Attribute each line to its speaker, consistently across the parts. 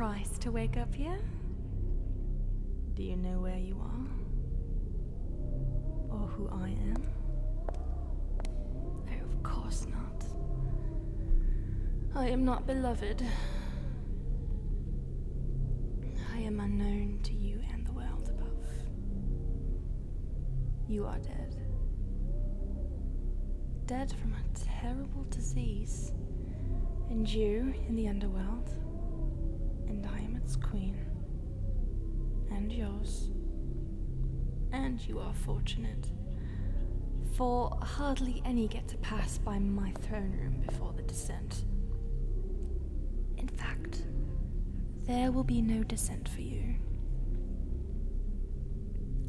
Speaker 1: price to wake up here? Do you know where you are? Or who I am? Oh, of course not. I am not beloved. I am unknown to you and the world above. You are dead. Dead from a terrible disease. And you in the Underworld. And I am its queen. And yours. And you are fortunate, for hardly any get to pass by my throne room before the descent. In fact, there will be no descent for you.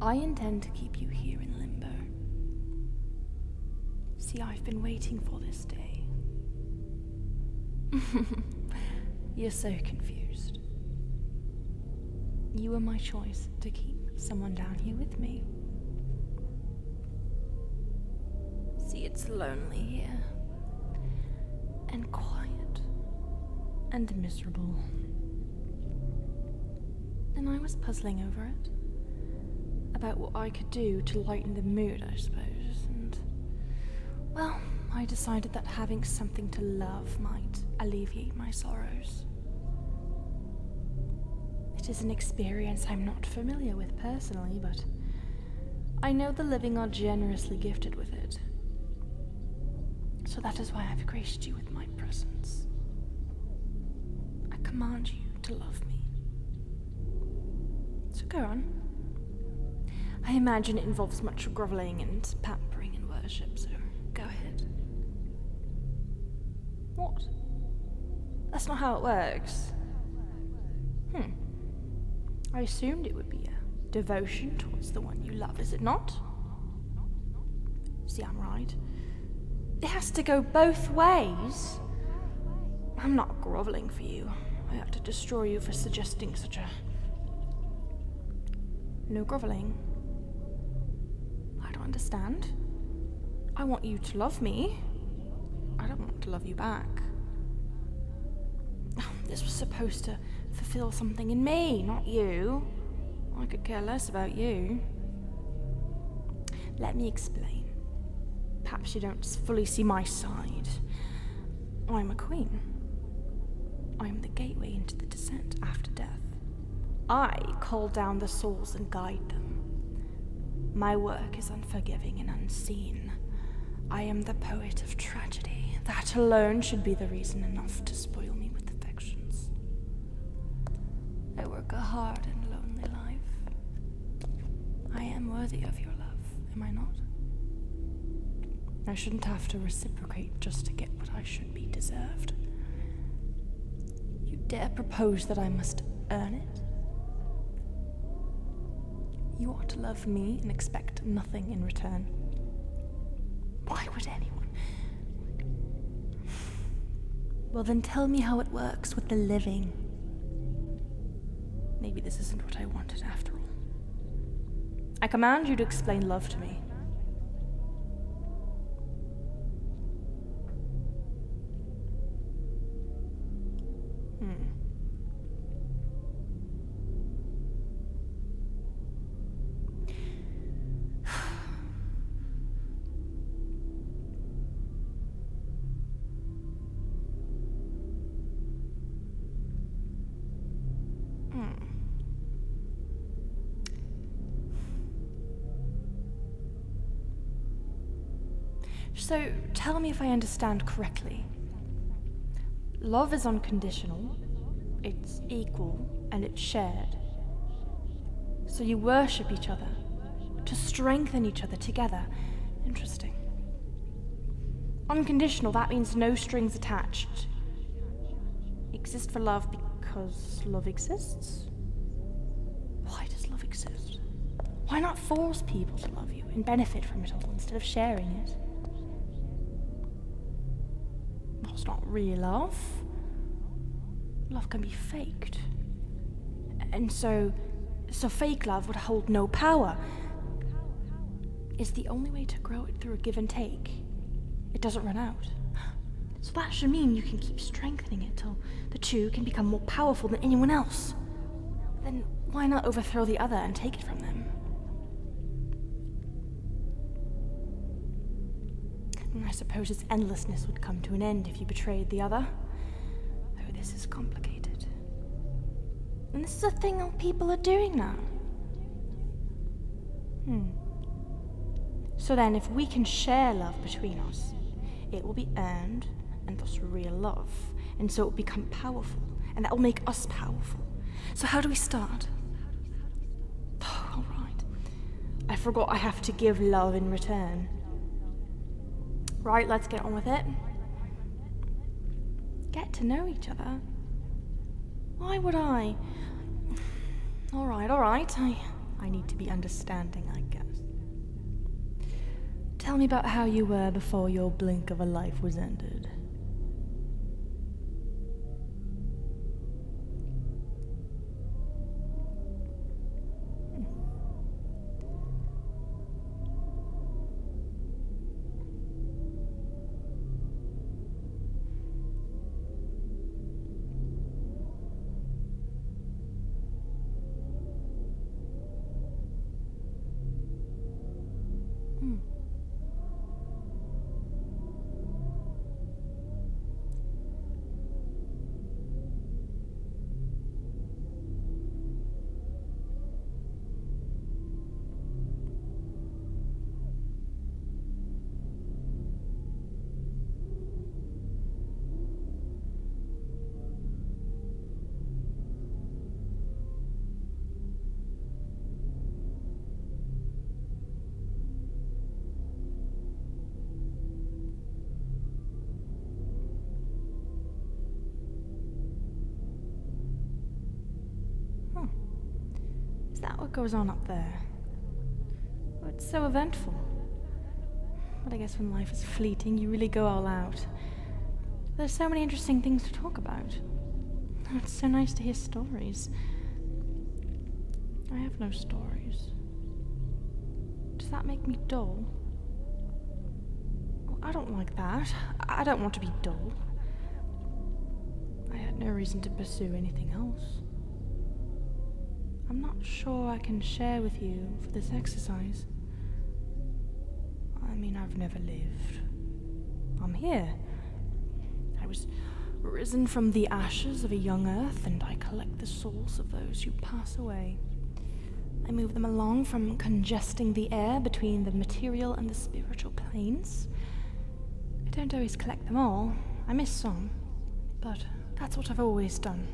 Speaker 1: I intend to keep you here in limbo. See, I've been waiting for this day. You're so confused. You were my choice to keep someone down here with me. See, it's lonely here. And quiet. And miserable. And I was puzzling over it. About what I could do to lighten the mood, I suppose. And, well, I decided that having something to love might alleviate my sorrows. It is an experience I'm not familiar with personally, but I know the living are generously gifted with it. So that is why I've graced you with my presence. I command you to love me. So go on. I imagine it involves much groveling and pampering and worship, so go ahead. What? That's not how it works. I assumed it would be a devotion towards the one you love, is it not? See, I'm right. It has to go both ways. I'm not groveling for you. I have to destroy you for suggesting such a... No groveling. I don't understand. I want you to love me. I don't want to love you back. This was supposed to fulfill something in me, not you. I could care less about you. Let me explain. Perhaps you don't fully see my side. I'm a queen. I'm the gateway into the descent after death. I call down the souls and guide them. My work is unforgiving and unseen. I am the poet of tragedy. That alone should be the reason enough to spoil me with affections. I work a hard and lonely life. I am worthy of your love, am I not? I shouldn't have to reciprocate just to get what I should be deserved. You dare propose that I must earn it? You ought to love me and expect nothing in return. Why would anyone? Well, then tell me how it works with the living. Maybe this isn't what I wanted after all. I command you to explain love to me. So, tell me if I understand correctly. Love is unconditional, it's equal, and it's shared. So you worship each other, to strengthen each other together. Interesting. Unconditional, that means no strings attached. Exist for love because love exists? Why does love exist? Why not force people to love you and benefit from it all instead of sharing it? It's not real love. Love can be faked. And so fake love would hold no power. Is the only way to grow it through a give and take. It doesn't run out. So that should mean you can keep strengthening it till the two can become more powerful than anyone else. Then why not overthrow the other and take it from them? And I suppose its endlessness would come to an end if you betrayed the other. Oh, this is complicated. And this is a thing all people are doing now. So then, if we can share love between us, it will be earned, and thus real love, and so it will become powerful, and that will make us powerful. So how do we start? Oh, all right. I forgot I have to give love in return. Right, let's get on with it. Get to know each other. Why would I? All right. I need to be understanding, I guess. Tell me about how you were before your blink of a life was ended. Is that what goes on up there? Oh, it's so eventful. But I guess when life is fleeting, you really go all out. There's so many interesting things to talk about. Oh, it's so nice to hear stories. I have no stories. Does that make me dull? Well, I don't like that. I don't want to be dull. I had no reason to pursue anything else. I'm not sure I can share with you for this exercise. I mean, I've never lived. I'm here. I was risen from the ashes of a young earth, and I collect the souls of those who pass away. I move them along from congesting the air between the material and the spiritual planes. I don't always collect them all. I miss some, but that's what I've always done.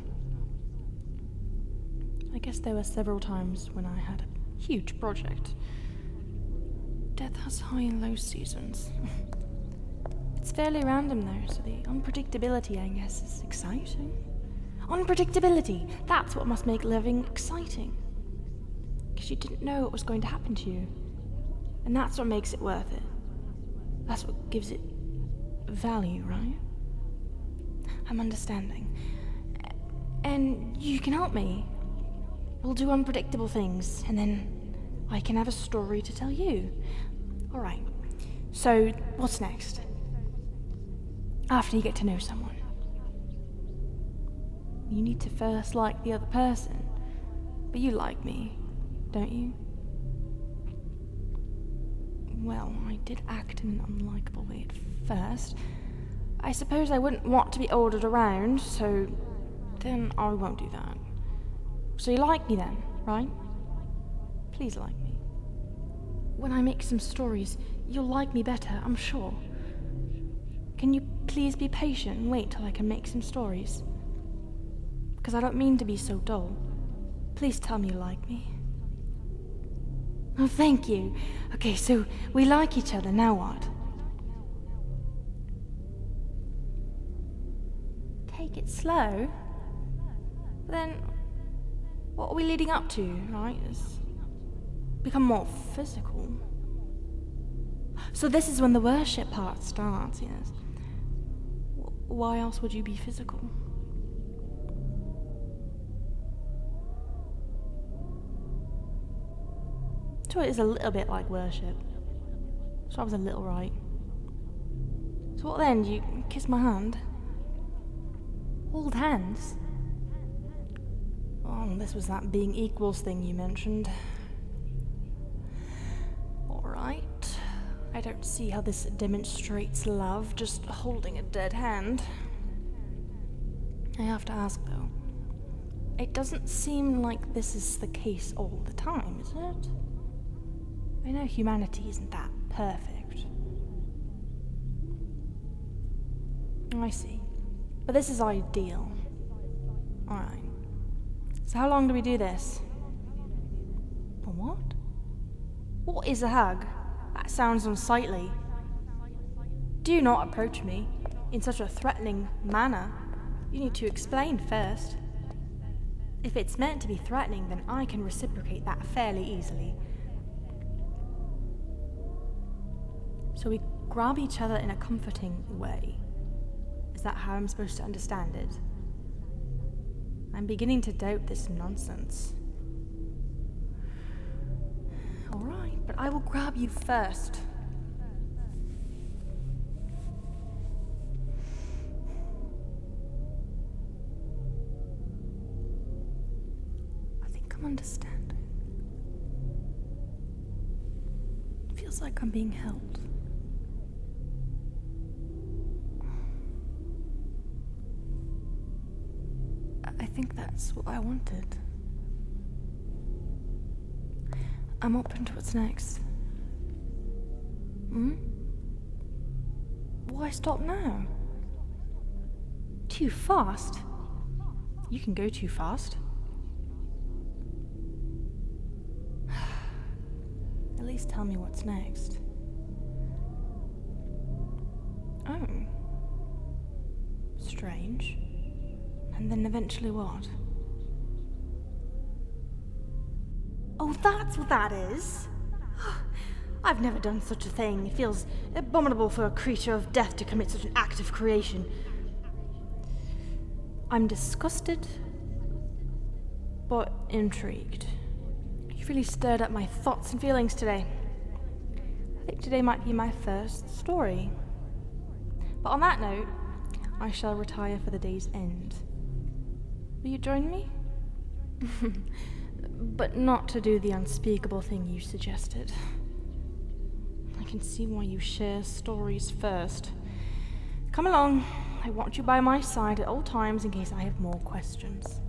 Speaker 1: I guess there were several times when I had a huge project. Death has high and low seasons. It's fairly random though, so the unpredictability, I guess, is exciting. Unpredictability! That's what must make living exciting. Because you didn't know what was going to happen to you. And that's what makes it worth it. That's what gives it value, right? I'm understanding. And you can help me. We'll do unpredictable things, and then I can have a story to tell you. All right, so what's next? After you get to know someone, you need to first like the other person. But you like me, don't you? Well, I did act in an unlikable way at first. I suppose I wouldn't want to be ordered around, so then I won't do that. So you like me then, right? Please like me. When I make some stories, you'll like me better, I'm sure. Can you please be patient and wait till I can make some stories? Because I don't mean to be so dull. Please tell me you like me. Oh, thank you. Okay, so we like each other, now what? Take it slow? Then what are we leading up to, right? It's become more physical. So this is when the worship part starts, yes. Why else would you be physical? So it is a little bit like worship. So I was a little right. So what then? You kiss my hand? Hold hands? Oh, this was that being equals thing you mentioned. Alright. I don't see how this demonstrates love, just holding a dead hand. I have to ask, though. It doesn't seem like this is the case all the time, is it? I know humanity isn't that perfect. I see. But this is ideal. Alright. So how long do we do this? A what? What is a hug? That sounds unsightly. Do not approach me in such a threatening manner. You need to explain first. If it's meant to be threatening, then I can reciprocate that fairly easily. So we grab each other in a comforting way. Is that how I'm supposed to understand it? I'm beginning to doubt this nonsense. Alright, but I will grab you first. I think I'm understanding. It feels like I'm being held. I think that's what I wanted. I'm open to what's next. Why stop now? Too fast? You can go too fast. At least tell me what's next. Oh. Strange. And then eventually what? Oh, that's what that is. I've never done such a thing. It feels abominable for a creature of death to commit such an act of creation. I'm disgusted, but intrigued. You really stirred up my thoughts and feelings today. I think today might be my first story. But on that note, I shall retire for the day's end. Will you join me? But not to do the unspeakable thing you suggested. I can see why you share stories first. Come along. I want you by my side at all times in case I have more questions.